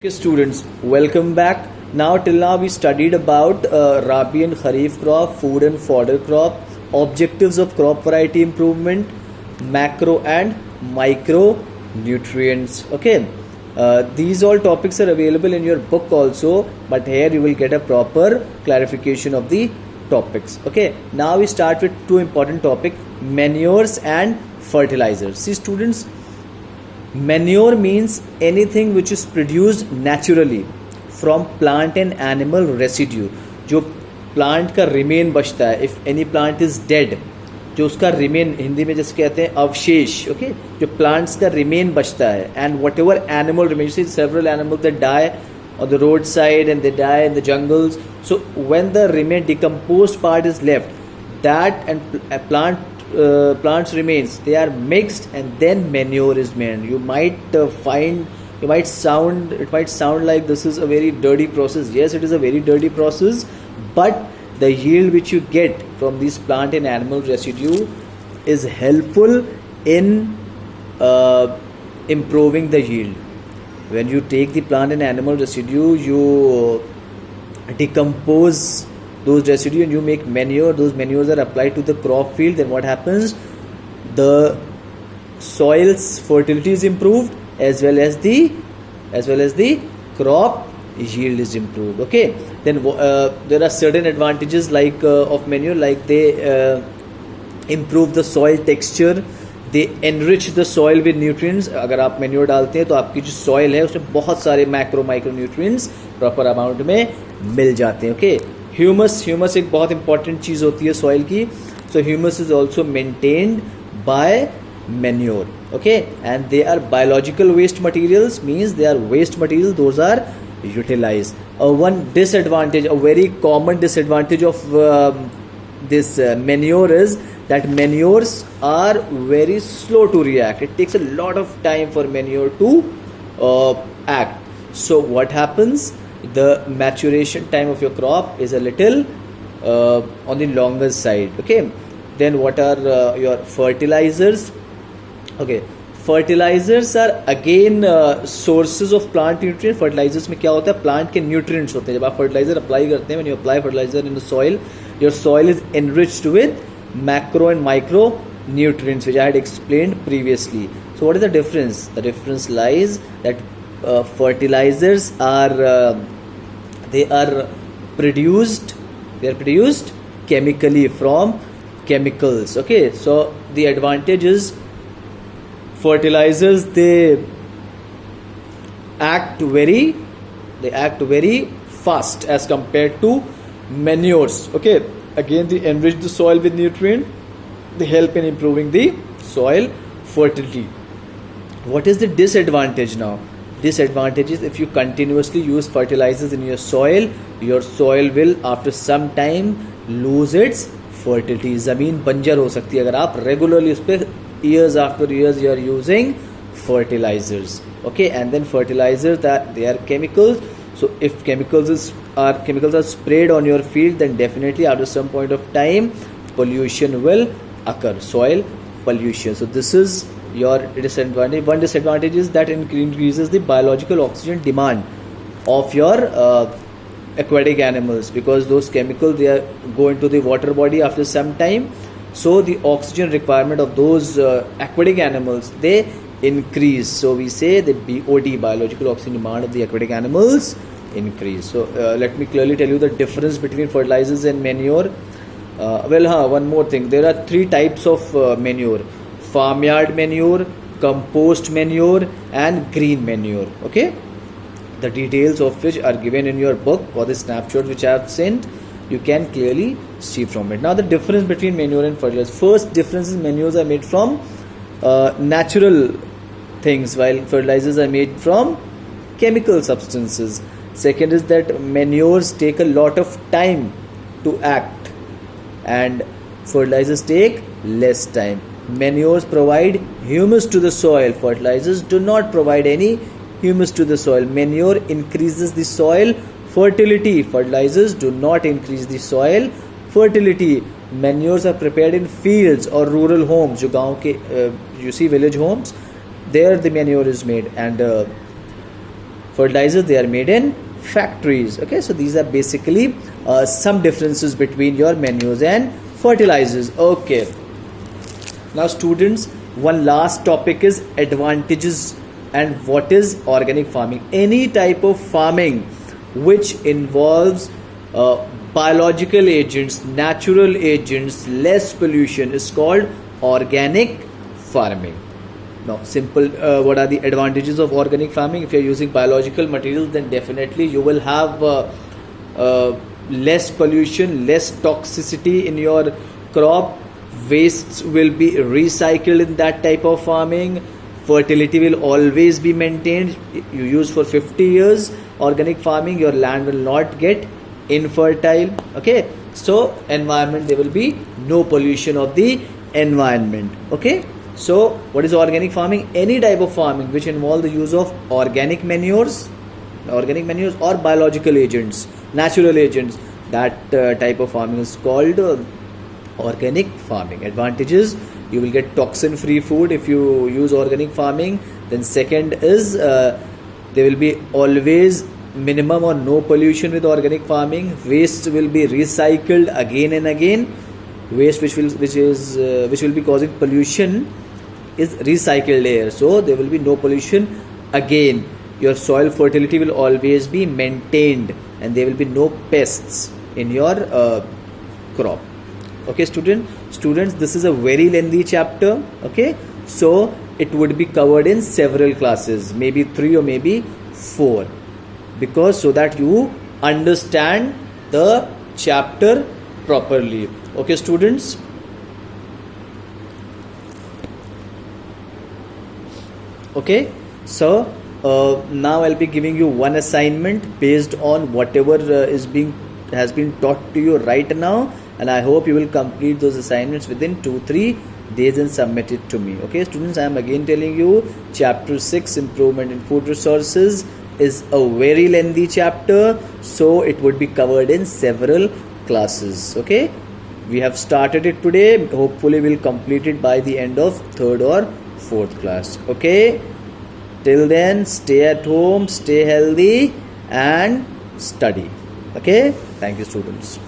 Okay, students, welcome back. Now, till now, we studied about Rabi and Kharif crop, food and fodder crop, objectives of crop variety improvement, macro and micro nutrients. Okay, these all topics are available in your book also, but here you will get a proper clarification of the topics. Okay, now we start with two important topics: manures and fertilizers. See, students, manure means anything which is produced naturally from plant and animal residue. जो plant का remain बचता है, if any plant is dead, जो उसका remain Hindi में जैसे कहते हैं अवशेष, ओके, जो प्लांट्स का रिमेन बचता है, and whatever animal remain, see several animals that die on the roadside and they die in the jungles. So when the remain decomposed part is left, that and plants remains, they are mixed and then manure is made. You might it might sound like this is a very dirty process. Yes, it is a very dirty process, but the yield which you get from these plant and animal residue is helpful in improving the yield. When you take the plant and animal residue, you decompose those residue and you make manure. Those manures are applied to the crop field. Then what happens? The soil's fertility is improved, as well as the crop yield is improved. Okay. Then there are certain advantages like of manure, like they improve the soil texture. They enrich the soil with nutrients. अगर आप manure डालते हैं तो आपकी जो soil है उसमें बहुत सारे माइक्रो न्यूट्रिएंट्स प्रॉपर अमाउंट में मिल जाते हैं. ओके, ह्यूमस एक बहुत इंपॉर्टेंट चीज़ होती है सॉइल की. So humus is also maintained by manure. Okay, and they are biological waste materials, means they are waste material, those are utilize. One disadvantage, a very common disadvantage of this manure is that manures are very slow to react. It takes a lot of time for manure to act. So what happens? The maturation time of your crop is a little on the longer side. Okay, then what are your fertilizers? Okay, fertilizers are again sources of plant nutrients. Fertilizers में क्या होता है? Plant के nutrients होते हैं. जब आप fertilizer apply करते हैं, when you apply fertilizer in the soil, your soil is enriched with macro and micro nutrients, which I had explained previously. So what is the difference? The difference lies that fertilizers are they are produced chemically from chemicals. Okay, so the advantage is fertilizers, they act very fast as compared to manures. Okay, again they enrich the soil with nutrient, they help in improving the soil fertility. What is the disadvantage now? Disadvantage is if you continuously use fertilizers in your soil will after some time lose its fertility. ज़मीन बंजर हो सकती है अगर आप regularly उस पर years after years you are using fertilizers. Okay, and then fertilizers, that they are chemicals. So if chemicals are sprayed on your field, then definitely after some point of time pollution will occur, soil pollution. So this is your disadvantage. One disadvantage is that it increases the biological oxygen demand of your aquatic animals, because those chemicals, they are go into the water body after some time. So the oxygen requirement of those aquatic animals, they increase. So we say the BOD, biological oxygen demand of the aquatic animals, increase. So let me clearly tell you the difference between fertilizers and manure. One more thing, there are three types of manure: farmyard manure, compost manure, and green manure. Okay, the details of which are given in your book or the snapshot which I have sent. You can clearly see from it. Now the difference between manure and fertilizer. First difference is manures are made from natural things, while fertilizers are made from chemical substances. Second is that manures take a lot of time to act and fertilizers take less time. Manures provide humus to the soil, fertilizers do not provide any humus to the soil. Manure increases the soil fertility, fertilizers do not increase the soil fertility. Manures are prepared in fields or rural homes, जो गाँव के you see village homes, there the manure is made, and fertilizers, they are made in factories. Okay, so these are basically some differences between your manures and fertilizers. Okay, now students, one last topic is advantages and what is organic farming. Any type of farming which involves biological agents, natural agents, less pollution is called organic farming. Now simple, what are the advantages of organic farming? If you are using biological materials, then definitely you will have less pollution, less toxicity in your crop. Wastes will be recycled in that type of farming. Fertility will always be maintained. You use for 50 years organic farming, your land will not get infertile. Okay, so environment, there will be no pollution of the environment. Okay, so what is organic farming? Any type of farming which involve the use of organic manures or biological agents, natural agents, that type of farming is called organic farming. Advantages: you will get toxin free food if you use organic farming. Then second is there will be always minimum or no pollution with organic farming. Waste will be recycled again and again. Waste which will be causing pollution is recycled air, so there will be no pollution again. Your soil fertility will always be maintained and there will be no pests in your crop. Okay, students, this is a very lengthy chapter. Okay, so it would be covered in several classes, maybe 3 or maybe 4, because so that you understand the chapter properly. Okay, students. Okay, so now I'll be giving you one assignment based on whatever has been taught to you right now, and I hope you will complete those assignments within 2-3 days and submit it to me. Okay, students, I am again telling you, chapter 6, improvement in food resources, is a very lengthy chapter, so it would be covered in several classes. Okay, we have started it today. Hopefully we'll complete it by the end of 3rd or 4th class. Okay, till then, stay at home, stay healthy and study. Okay, thank you, students.